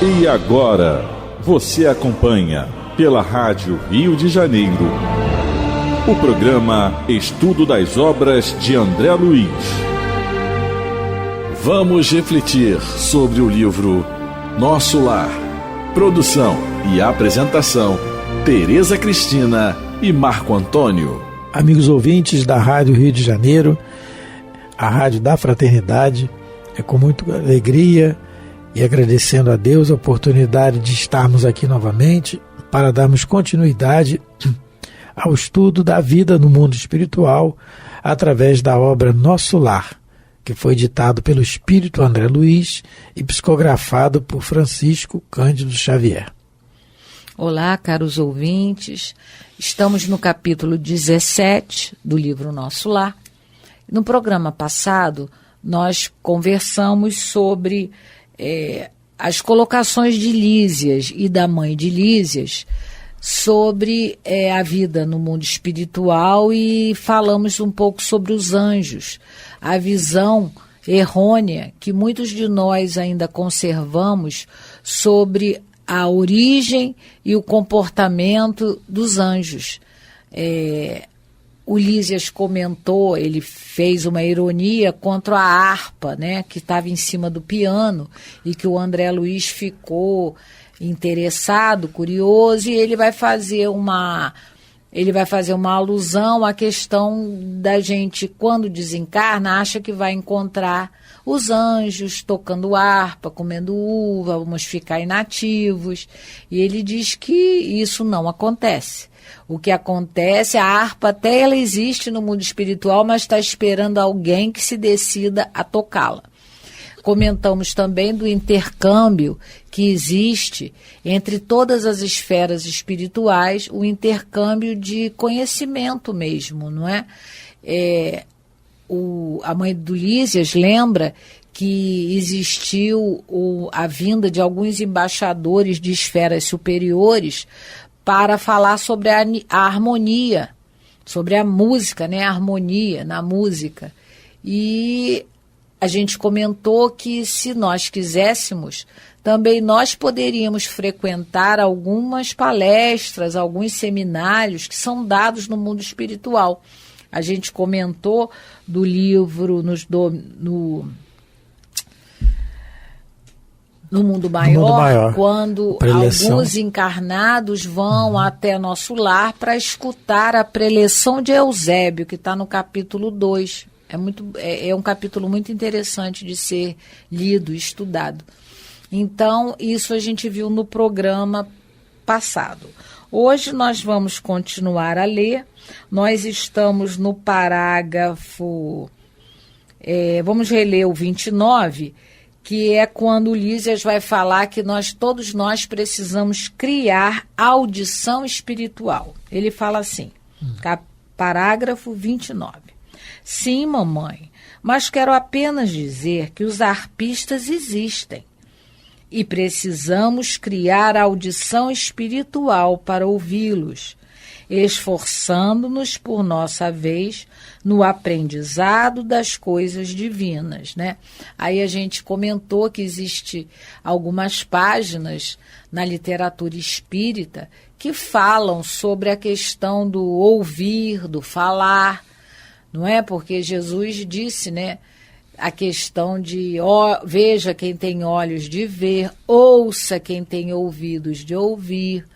E agora, você acompanha pela Rádio Rio de Janeiro o programa Estudo das Obras de André Luiz. Vamos refletir sobre o livro Nosso Lar. Produção e apresentação, Tereza Cristina e Marco Antônio. Amigos ouvintes da Rádio Rio de Janeiro, a Rádio da Fraternidade, é com muita alegria e agradecendo a Deus a oportunidade de estarmos aqui novamente para darmos continuidade ao estudo da vida no mundo espiritual através da obra Nosso Lar, que foi ditado pelo Espírito André Luiz e psicografado por Francisco Cândido Xavier. Olá, caros ouvintes, estamos no capítulo 17 do livro Nosso Lar. No programa passado, nós conversamos sobre as colocações de Lísias e da mãe de Lísias sobre a vida no mundo espiritual e falamos um pouco sobre os anjos, a visão errônea que muitos de nós ainda conservamos sobre a origem e o comportamento dos anjos. O Lísias comentou, ele fez uma ironia contra a harpa, né, que estava em cima do piano e que o André Luiz ficou interessado, curioso, e ele vai fazer uma alusão à questão da gente, quando desencarna, acha que vai encontrar os anjos tocando harpa, comendo uva, vamos ficar inativos, e ele diz que isso não acontece. O que acontece, a harpa até ela existe no mundo espiritual, mas está esperando alguém que se decida a tocá-la. Comentamos também do intercâmbio que existe entre todas as esferas espirituais, o intercâmbio de conhecimento mesmo, não é? A mãe do Lísias lembra que existiu a vinda de alguns embaixadores de esferas superiores para falar sobre a harmonia, sobre a música, né? A harmonia na música. E a gente comentou que, se nós quiséssemos, também nós poderíamos frequentar algumas palestras, alguns seminários que são dados no mundo espiritual. A gente comentou do livro No Mundo Maior, quando alguns encarnados vão até nosso lar para escutar a preleção de Eusébio, que está no capítulo 2. É um capítulo muito interessante de ser lido, estudado. Então, isso a gente viu no programa passado. Hoje nós vamos continuar a ler. Nós estamos no parágrafo... vamos reler o 29, que é quando o Lísias vai falar que todos nós precisamos criar audição espiritual. Ele fala assim, parágrafo 29. Sim, mamãe, mas quero apenas dizer que os arpistas existem e precisamos criar audição espiritual para ouvi-los, esforçando-nos por nossa vez no aprendizado das coisas divinas, né? Aí a gente comentou que existe algumas páginas na literatura espírita que falam sobre a questão do ouvir, do falar, não é? Porque Jesus disse, né, a questão de veja quem tem olhos de ver, ouça quem tem ouvidos de ouvir.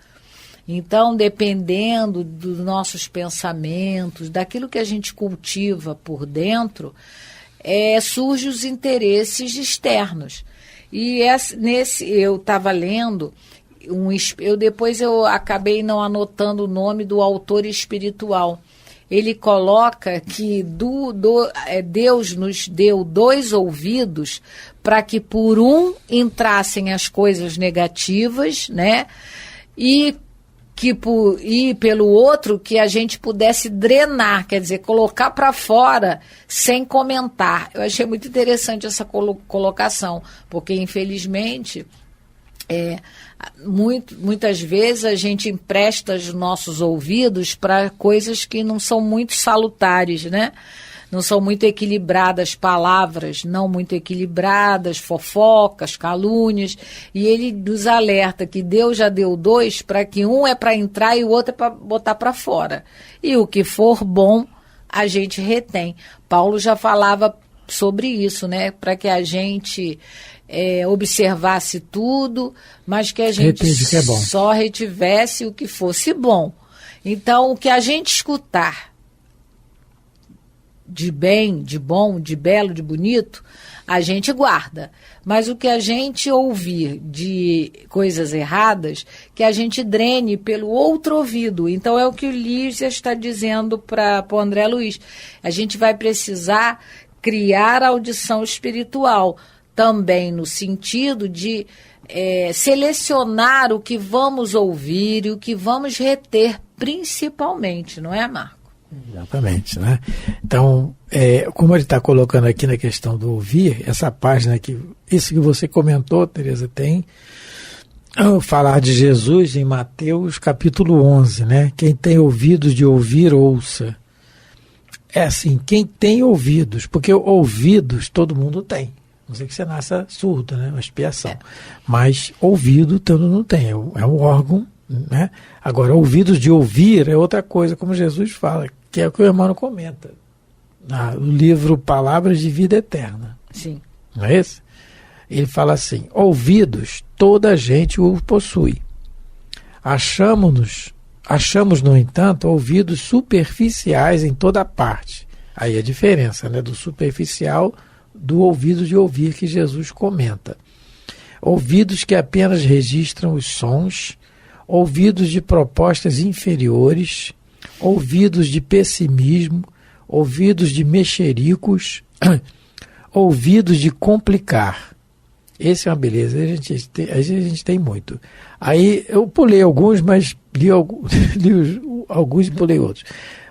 Então, dependendo dos nossos pensamentos, daquilo que a gente cultiva por dentro, surgem os interesses externos. E eu estava lendo, depois eu acabei não anotando o nome do autor espiritual. Ele coloca que Deus nos deu 2 ouvidos para que por um entrassem as coisas negativas, né? E pelo outro que a gente pudesse drenar, quer dizer, colocar para fora sem comentar. Eu achei muito interessante essa colocação, porque infelizmente muitas vezes a gente empresta os nossos ouvidos para coisas que não são muito salutares, né? não são muito equilibradas palavras, não muito equilibradas, fofocas, calúnias, e ele nos alerta que Deus já deu 2 para que um é para entrar e o outro é para botar para fora. E o que for bom, a gente retém. Paulo já falava sobre isso, né? Para que a gente observasse tudo, mas que a gente só retivesse o que fosse bom. Então, o que a gente escutar de bem, de bom, de belo, de bonito, a gente guarda. Mas o que a gente ouvir de coisas erradas, que a gente drene pelo outro ouvido. Então, é o que o Lígia está dizendo para o André Luiz. A gente vai precisar criar audição espiritual, também no sentido de selecionar o que vamos ouvir e o que vamos reter, principalmente, não é, Marco? Exatamente, né? Então, como ele está colocando aqui na questão do ouvir, essa página aqui, isso que você comentou, Tereza, tem falar de Jesus em Mateus capítulo 11, né? Quem tem ouvidos de ouvir, ouça. É assim, quem tem ouvidos, porque ouvidos todo mundo tem. Não sei que você nasça surdo, né? Uma expiação. Mas ouvido todo mundo tem, é um órgão, né? Agora, ouvidos de ouvir é outra coisa, como Jesus fala, que é o que o irmão comenta. No livro Palavras de Vida Eterna. Sim. Não é esse? Ele fala assim, ouvidos, toda a gente o possui. Achamos, no entanto, ouvidos superficiais em toda parte. Aí a diferença, né, do superficial do ouvido de ouvir que Jesus comenta. Ouvidos que apenas registram os sons, ouvidos de propostas inferiores, ouvidos de pessimismo, ouvidos de mexericos, ouvidos de complicar. Esse é uma beleza, a gente tem muito. Aí eu pulei alguns, mas li alguns e pulei outros.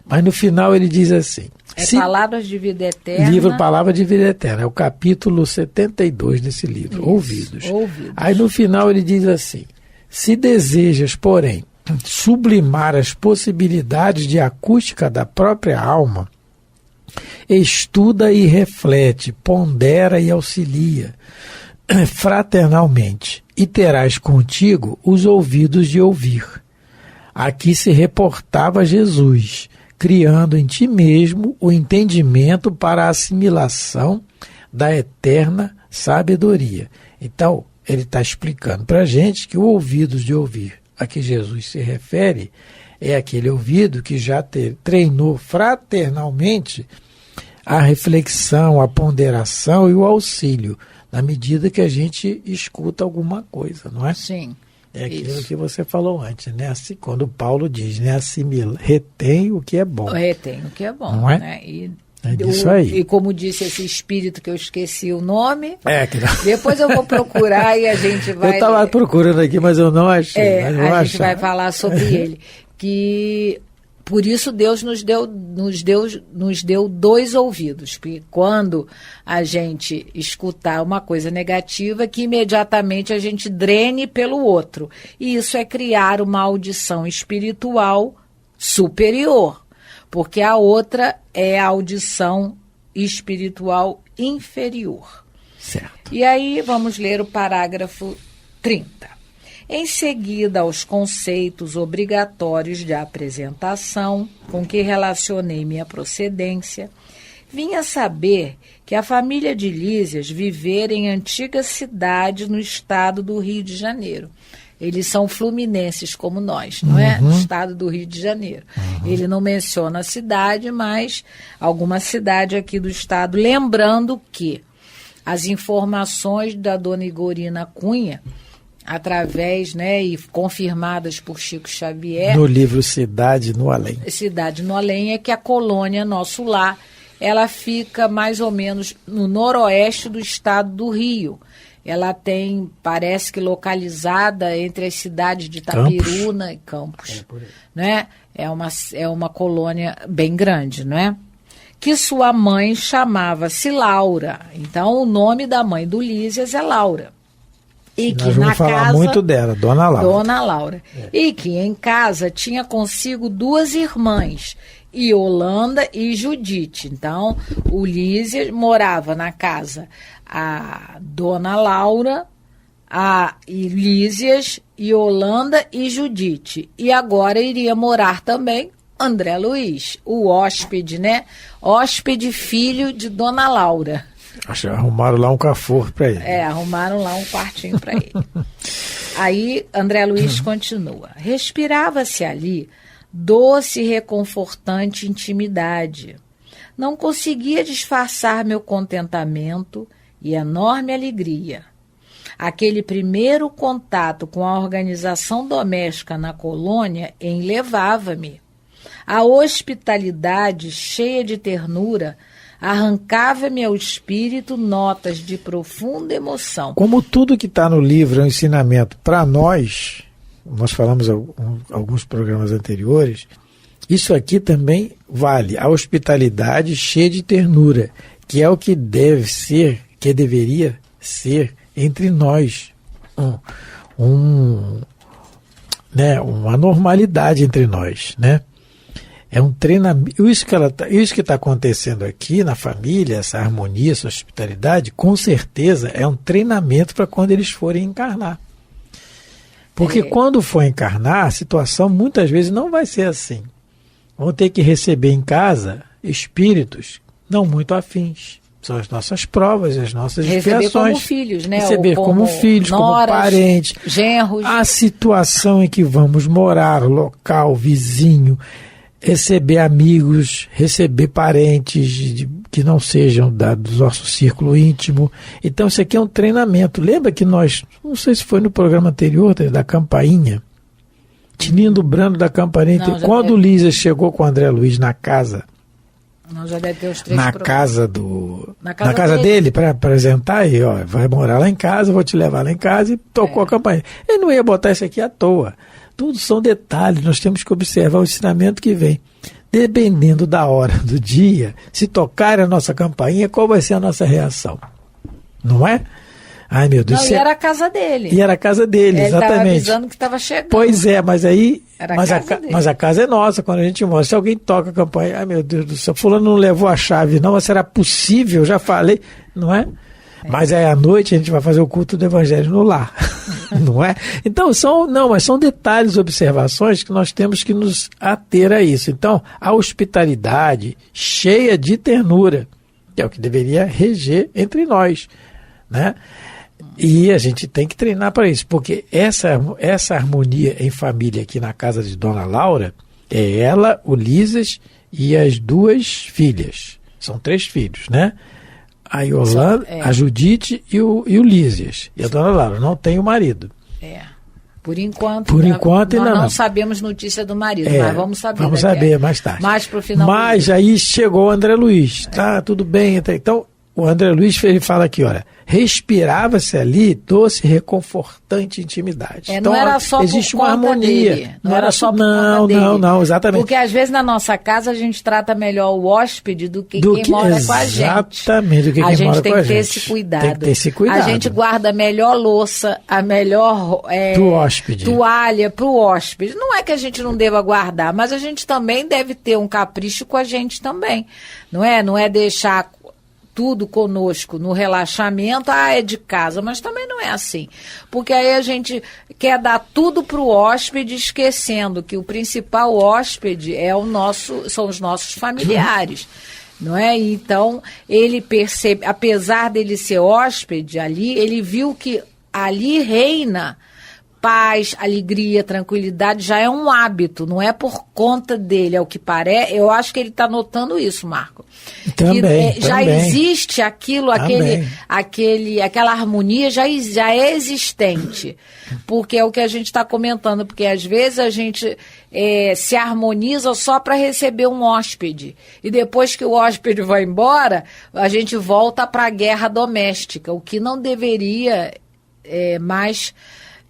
Mas no final ele diz assim... Palavras de Vida Eterna. Livro Palavra de Vida Eterna, é o capítulo 72 desse livro, isso, ouvidos. Aí no final ele diz assim, se desejas, porém, sublimar as possibilidades de acústica da própria alma, estuda e reflete, pondera e auxilia fraternalmente, e terás contigo os ouvidos de ouvir. Aqui se reportava Jesus, criando em ti mesmo o entendimento para a assimilação da eterna sabedoria. Então, ele está explicando para a gente que o ouvidos de ouvir a que Jesus se refere é aquele ouvido que já treinou fraternalmente a reflexão, a ponderação e o auxílio, na medida que a gente escuta alguma coisa, não é? Sim. É aquilo que você falou antes, né? Assim, quando Paulo diz, né? Assimila, retém o que é bom. Retém o que é bom, não é? Né? É disso aí. E como disse esse espírito que eu esqueci o nome, que depois eu vou procurar e a gente vai... Eu estava procurando aqui, mas eu não achei. A gente vai falar sobre ele. Que por isso Deus nos deu 2 ouvidos. Porque quando a gente escutar uma coisa negativa, que imediatamente a gente drene pelo outro. E isso é criar uma audição espiritual superior. Porque a outra é a audição espiritual inferior. Certo. E aí vamos ler o parágrafo 30. Em seguida aos conceitos obrigatórios de apresentação, com que relacionei minha procedência, vim a saber que a família de Lísias vivera em antiga cidade no estado do Rio de Janeiro. Eles são fluminenses como nós, não é? No estado do Rio de Janeiro. Ele não menciona a cidade, mas alguma cidade aqui do estado. Lembrando que as informações da dona Igorina Cunha, através, né, e confirmadas por Chico Xavier... No livro Cidade no Além. Cidade no Além é que a colônia Nosso Lar, ela fica mais ou menos no noroeste do estado do Rio. Ela tem, parece que localizada entre as cidades de Itapiruna e Campos. Né? É uma colônia bem grande, não é? Que sua mãe chamava-se Laura. Então, o nome da mãe do Lísias é Laura. E que nós vamos falar muito dela, Dona Laura. Dona Laura. E que em casa tinha consigo 2 irmãs, e Yolanda e Judite. Então, o Lísias morava na casa a Dona Laura, a Lísias, Yolanda e Judite. E agora iria morar também André Luiz, o hóspede, né? Hóspede, filho de Dona Laura. Acho que arrumaram lá um cafor para ele. Arrumaram lá um quartinho para ele. Aí André Luiz continua. Respirava-se ali doce e reconfortante intimidade. Não conseguia disfarçar meu contentamento e enorme alegria. Aquele primeiro contato com a organização doméstica na colônia enlevava-me. A hospitalidade, cheia de ternura, arrancava-me ao espírito notas de profunda emoção. Como tudo que está no livro é um ensinamento para nós falamos alguns programas anteriores, isso aqui também vale. A hospitalidade cheia de ternura, que é o que deve ser, que deveria ser entre nós. Uma normalidade entre nós, né? É um treinamento. Isso que está acontecendo aqui na família, essa harmonia, essa hospitalidade, com certeza é um treinamento para quando eles forem encarnar. Porque quando for encarnar, a situação muitas vezes não vai ser assim. Vão ter que receber em casa espíritos não muito afins. São as nossas provas, as nossas expiações. Receber como filhos, né? Receber como filhos, noras, como parentes. Genros. A situação em que vamos morar, local, vizinho, receber amigos, receber parentes que não sejam do nosso círculo íntimo. Então isso aqui é um treinamento. Lembra que nós, não sei se foi no programa anterior, da campainha, Tinindo Brando da campainha, quando o Lísia chegou com o André Luiz na casa, não, já deve ter os 3 na casa dele para apresentar, e vai morar lá em casa, vou te levar lá em casa, e tocou a campainha. Ele não ia botar isso aqui à toa. Tudo são detalhes, nós temos que observar o ensinamento que vem. Dependendo da hora do dia, se tocar a nossa campainha, qual vai ser a nossa reação? Não é? Ai, meu Deus. Não, e era a casa dele. E era a casa dele, ele exatamente. Ele estava avisando que estava chegando. Pois é, mas aí... Mas a casa é nossa, quando a gente mora. Se alguém toca a campainha, ai meu Deus do céu, fulano não levou a chave, não, mas será possível? Já falei, não é? Mas aí à noite a gente vai fazer o culto do Evangelho no lar, não é? Então mas são detalhes, observações que nós temos que nos ater a isso. Então, a hospitalidade cheia de ternura, que é o que deveria reger entre nós, né? E a gente tem que treinar para isso, porque essa harmonia em família aqui na casa de Dona Laura é ela, o Lísias e as 2 filhas. São 3 filhos, né? A Yolanda, a Judite e o Lísias. E a Dona Laura não tem o marido. Por enquanto nós não sabemos notícia do marido, mas vamos saber. Vamos saber mais tarde. Mais pro final. Mas aí chegou o André Luiz. Tá, tudo bem. Então, o André Luiz ele fala aqui, olha, respirava-se ali doce, reconfortante intimidade. Então, não era só existe por uma conta harmonia. Dele. Não era só por conta dele. Não, exatamente. Porque às vezes na nossa casa a gente trata melhor o hóspede do que quem mora com a gente. Exatamente, do que quem mora com a gente. A gente tem que ter esse cuidado. Tem que ter esse cuidado. A gente guarda a melhor louça, a melhor pro hóspede. Toalha para o hóspede. Não é que a gente não deva guardar, mas a gente também deve ter um capricho com a gente também. Não é? Não é deixar tudo conosco no relaxamento, é de casa, mas também não é assim, porque aí a gente quer dar tudo para o hóspede, esquecendo que o principal hóspede são os nossos familiares, não é? Então, ele percebe, apesar dele ser hóspede ali, ele viu que ali reina paz, alegria, tranquilidade, já é um hábito, não é por conta dele, é o que parece. Eu acho que ele está notando isso, Marco. Também, já existe aquilo, aquela harmonia já é existente, porque é o que a gente está comentando, porque às vezes a gente se harmoniza só para receber um hóspede, e depois que o hóspede vai embora, a gente volta para a guerra doméstica, o que não deveria mais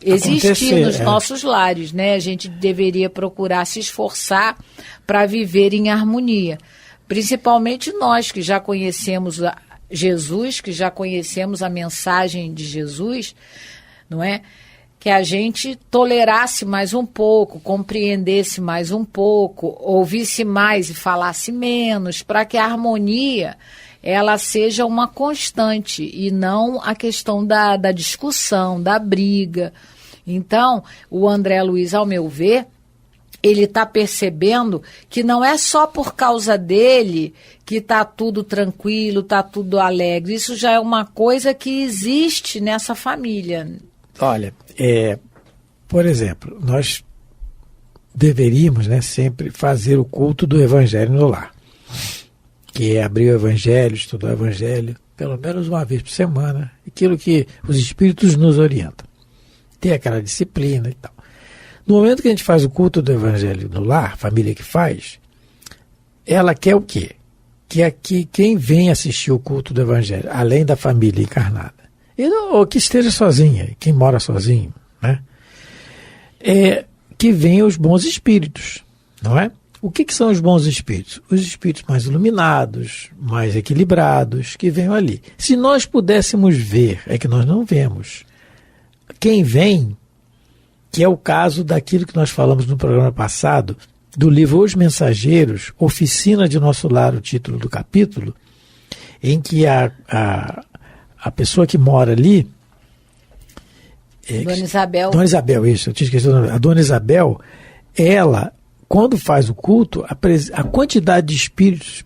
existir nos nossos lares, né? A gente deveria procurar se esforçar para viver em harmonia. Principalmente nós que já conhecemos Jesus, que já conhecemos a mensagem de Jesus, não é? que a gente tolerasse mais um pouco, compreendesse mais um pouco, ouvisse mais e falasse menos, para que a harmonia ela seja uma constante e não a questão da discussão, da briga. Então, o André Luiz, ao meu ver, ele está percebendo que não é só por causa dele que está tudo tranquilo, está tudo alegre. Isso já é uma coisa que existe nessa família. Olha, por exemplo, nós deveríamos, né, sempre fazer o culto do Evangelho no lar, que é abrir o Evangelho, estudar o Evangelho, pelo menos uma vez por semana, aquilo que os Espíritos nos orientam. Ter aquela disciplina e tal. No momento que a gente faz o culto do Evangelho no lar, a família que faz, ela quer o quê? Quer que quem vem assistir o culto do Evangelho, além da família encarnada, ou que esteja sozinha, quem mora sozinho, né? Que venham os bons espíritos, não é? O que são os bons espíritos? Os espíritos mais iluminados, mais equilibrados, que venham ali. Se nós pudéssemos ver, é que nós não vemos, quem vem, que é o caso daquilo que nós falamos no programa passado, do livro Os Mensageiros, Oficina de Nosso Lar, o título do capítulo, em que a pessoa que mora ali... Dona Isabel. Dona Isabel, isso, eu tinha esquecido o nome. A Dona Isabel, ela, quando faz o culto, a quantidade de espíritos,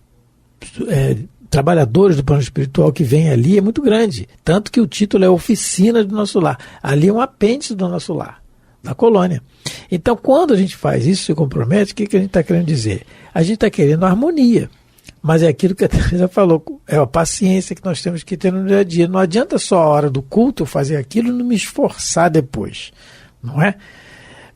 trabalhadores do plano espiritual que vem ali é muito grande. Tanto que o título é Oficina do Nosso Lar. Ali é um apêndice do nosso lar, da colônia. Então, quando a gente faz isso, se compromete, o que a gente está querendo dizer? A gente está querendo harmonia. Mas é aquilo que a Teresa falou, é a paciência que nós temos que ter no dia a dia. Não adianta só a hora do culto fazer aquilo e não me esforçar depois. Não é?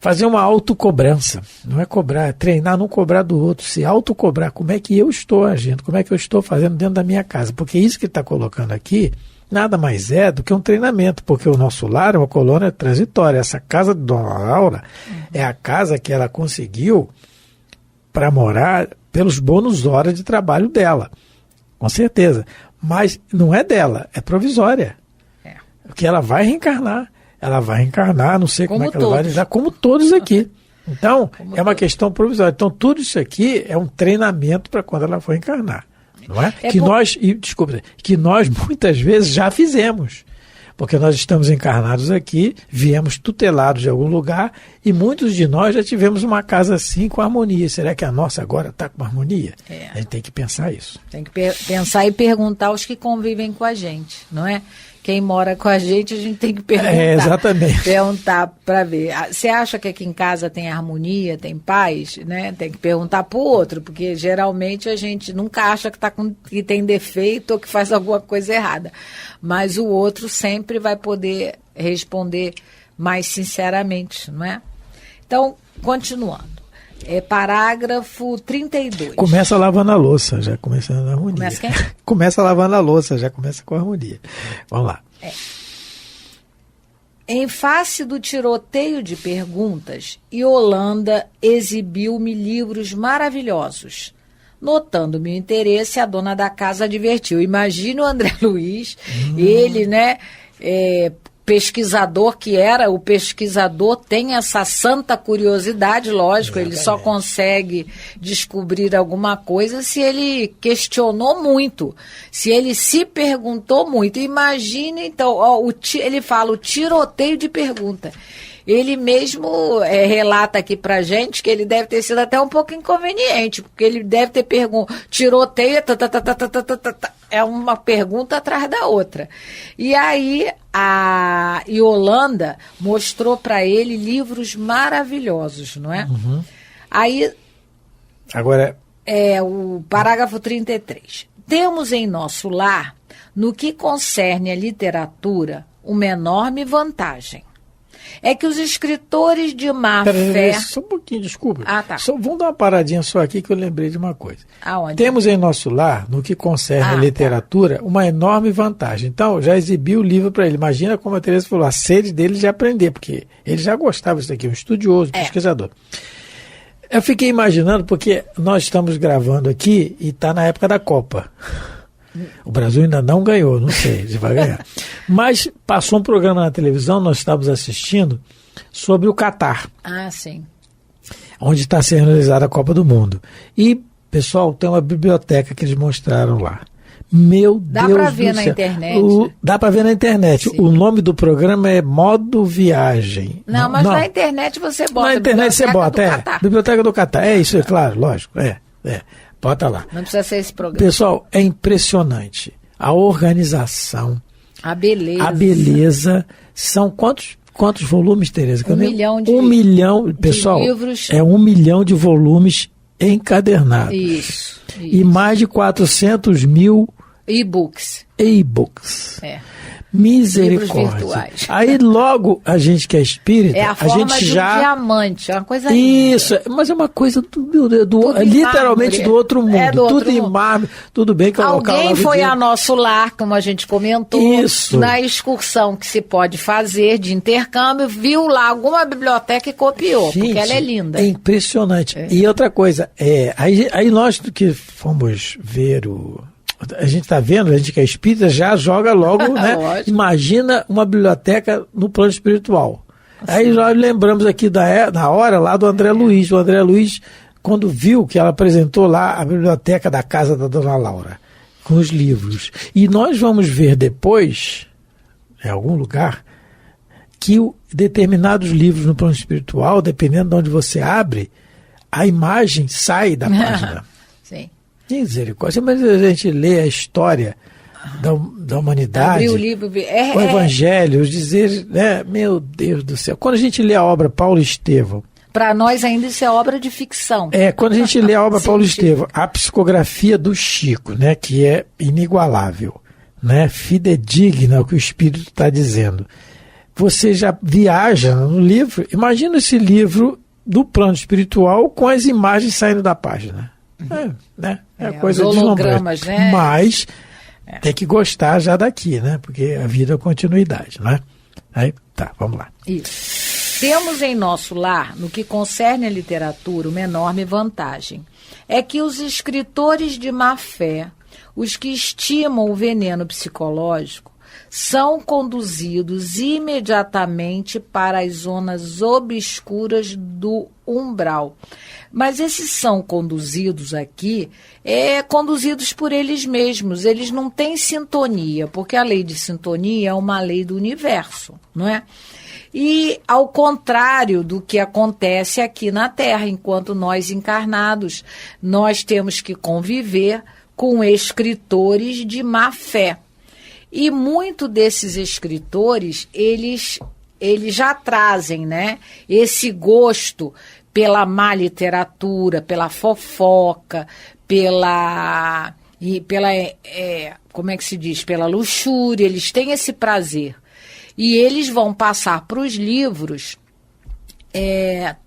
Fazer uma autocobrança. Não é cobrar, treinar, não cobrar do outro, se autocobrar. Como é que eu estou agindo, como é que eu estou fazendo dentro da minha casa. Porque isso que ele está colocando aqui nada mais é do que um treinamento, porque o nosso lar é uma colônia transitória. Essa casa de Dona Laura é a casa que ela conseguiu para morar pelos bônus horas de trabalho dela, com certeza. Mas não é dela, é provisória. Porque ela vai reencarnar. Ela vai reencarnar, não sei como é que ela vai lidar, como todos aqui. Então, é uma questão provisória. Então, tudo isso aqui é um treinamento para quando ela for encarnar. Não é? Que nós muitas vezes já fizemos, porque nós estamos encarnados aqui, viemos tutelados de algum lugar e muitos de nós já tivemos uma casa assim com harmonia. Será que a nossa agora está com harmonia? A gente tem que pensar isso. Tem que pensar e perguntar aos que convivem com a gente, não é? Quem mora com a gente tem que perguntar. Exatamente. Perguntar para ver. Você acha que aqui em casa tem harmonia, tem paz? Né? Tem que perguntar para o outro, porque geralmente a gente nunca acha que tem defeito ou que faz alguma coisa errada. Mas o outro sempre vai poder responder mais sinceramente, não é? Então, continuando. Parágrafo 32. Começa lavando a louça, já começa na harmonia. Começa quem? Começa lavando a louça, já começa com a harmonia. Vamos lá. Em face do tiroteio de perguntas, Yolanda exibiu-me livros maravilhosos. Notando meu interesse, a dona da casa advertiu. Imagine o André Luiz, ele, né, pesquisador que era, o pesquisador tem essa santa curiosidade, lógico, ele só consegue descobrir alguma coisa se ele questionou muito, se ele se perguntou muito. Imagine, então, ele fala o tiroteio de pergunta. Ele mesmo relata aqui pra gente que ele deve ter sido até um pouco inconveniente, porque ele deve ter tiroteio, é uma pergunta atrás da outra. E aí a Yolanda mostrou para ele livros maravilhosos, não é? Uhum. Aí, agora o parágrafo 33. Temos em nosso lar, no que concerne à literatura, uma enorme vantagem. É que os escritores de má fé... Só um pouquinho, desculpa. Tá. Vamos dar uma paradinha só aqui que eu lembrei de uma coisa. Aonde? Temos em nosso lar, no que concerne à literatura, uma enorme vantagem. Então, já exibi o livro para ele. Imagina como a Teresa falou, a sede dele de aprender, porque ele já gostava disso aqui, um estudioso, pesquisador. Eu fiquei imaginando, porque nós estamos gravando aqui e está na época da Copa. O Brasil ainda não ganhou, não sei se vai ganhar. Mas passou um programa na televisão, nós estávamos assistindo, sobre o Catar. Ah, sim. Onde está sendo realizada a Copa do Mundo. E, pessoal, tem uma biblioteca que eles mostraram lá. Meu Deus do céu. Dá para ver na internet. Dá para ver na internet. Sim. O nome do programa é Modo Viagem. Não, mas na internet você bota. Na internet você bota, Biblioteca do Catar. É isso, é claro, lógico. Bota lá. Não precisa ser esse programa. Pessoal, é impressionante. A organização. A beleza. A beleza. São quantos volumes, Tereza? 1 milhão de 1 milhão, pessoal, de livros. É 1 milhão de volumes encadernados. Isso. E mais de 400 mil e-books. Misericórdia. Aí logo a gente que é espírita, a forma gente de um diamante, é uma coisa isso, linda. Mas é uma coisa literalmente do outro mundo, tudo em mármore, tudo bem que eu alguém foi a nosso lar, como a gente comentou, isso. Na excursão que se pode fazer de intercâmbio, viu lá alguma biblioteca e copiou, gente, porque ela é linda. É impressionante. E outra coisa, aí nós que fomos ver a gente está vendo, a gente que é espírita já joga logo, né? Imagina uma biblioteca no plano espiritual. Aí nós lembramos aqui na hora lá do André Luiz. O André Luiz, quando viu que ela apresentou lá a biblioteca da casa da Dona Laura, com os livros. E nós vamos ver depois, em algum lugar, que determinados livros no plano espiritual, dependendo de onde você abre, a imagem sai da página. Sim. Misericórdia, mas a gente lê a história da humanidade, o livro, o Evangelho, os dizeres, né? Meu Deus do céu. Quando a gente lê a obra Paulo Estevão, para nós ainda isso é obra de ficção. Quando a gente lê a obra Paulo Estevão, a psicografia do Chico, né? Que é inigualável, né? Fidedigna ao que o Espírito está dizendo. Você já viaja no livro, imagina esse livro do plano espiritual com as imagens saindo da página. Coisa de hologramas, né? Mas tem que gostar já daqui, né? Porque a vida é continuidade, né? Aí, vamos lá. Isso. Temos em nosso lar, no que concerne à literatura, uma enorme vantagem. É que os escritores de má fé, os que estimam o veneno psicológico, são conduzidos imediatamente para as zonas obscuras do umbral. Mas esses são conduzidos aqui, conduzidos por eles mesmos. Eles não têm sintonia, porque a lei de sintonia é uma lei do universo, não é? E ao contrário do que acontece aqui na Terra, enquanto nós encarnados, nós temos que conviver com escritores de má fé. E muito desses escritores, eles já trazem, né, esse gosto pela má literatura, pela fofoca, como é que se diz? Pela luxúria, eles têm esse prazer. E eles vão passar para os livros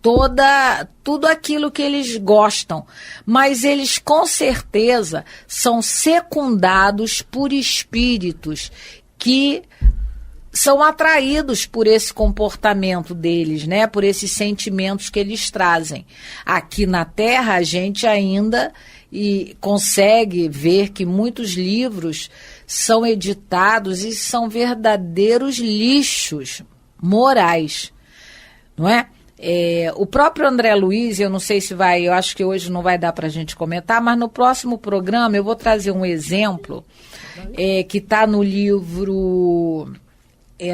tudo aquilo que eles gostam, mas eles com certeza são secundados por espíritos que são atraídos por esse comportamento deles, né? Por esses sentimentos que eles trazem. Aqui na Terra a gente ainda consegue ver que muitos livros são editados e são verdadeiros lixos morais, não é? O próprio André Luiz, eu não sei se eu acho que hoje não vai dar para a gente comentar, mas no próximo programa eu vou trazer um exemplo que está no livro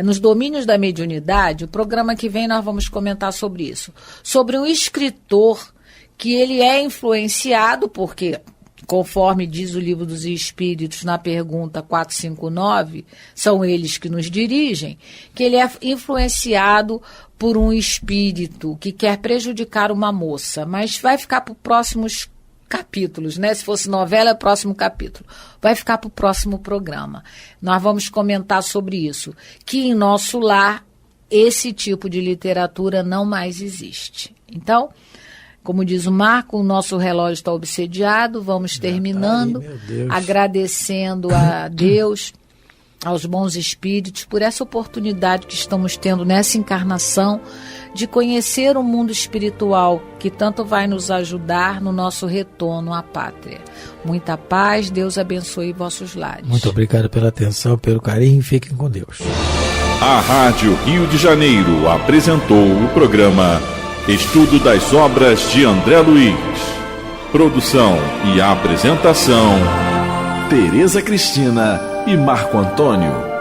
Nos Domínios da Mediunidade. O programa que vem nós vamos comentar sobre isso, sobre um escritor que ele é influenciado, porque conforme diz o Livro dos Espíritos na pergunta 459, são eles que nos dirigem, que ele é influenciado por um espírito que quer prejudicar uma moça, mas vai ficar para os próximos capítulos, né? Se fosse novela, é o próximo capítulo. Vai ficar para o próximo programa. Nós vamos comentar sobre isso, que em nosso lar esse tipo de literatura não mais existe. Então, como diz o Marco, o nosso relógio está obsediado, vamos terminando, agradecendo a Deus, aos bons espíritos, por essa oportunidade que estamos tendo nessa encarnação de conhecer o mundo espiritual, que tanto vai nos ajudar no nosso retorno à pátria. Muita paz, Deus abençoe vossos lares. Muito obrigado pela atenção, pelo carinho, fiquem com Deus. A Rádio Rio de Janeiro apresentou o programa Estudo das Obras de André Luiz. Produção e apresentação, Tereza Cristina e Marco Antônio.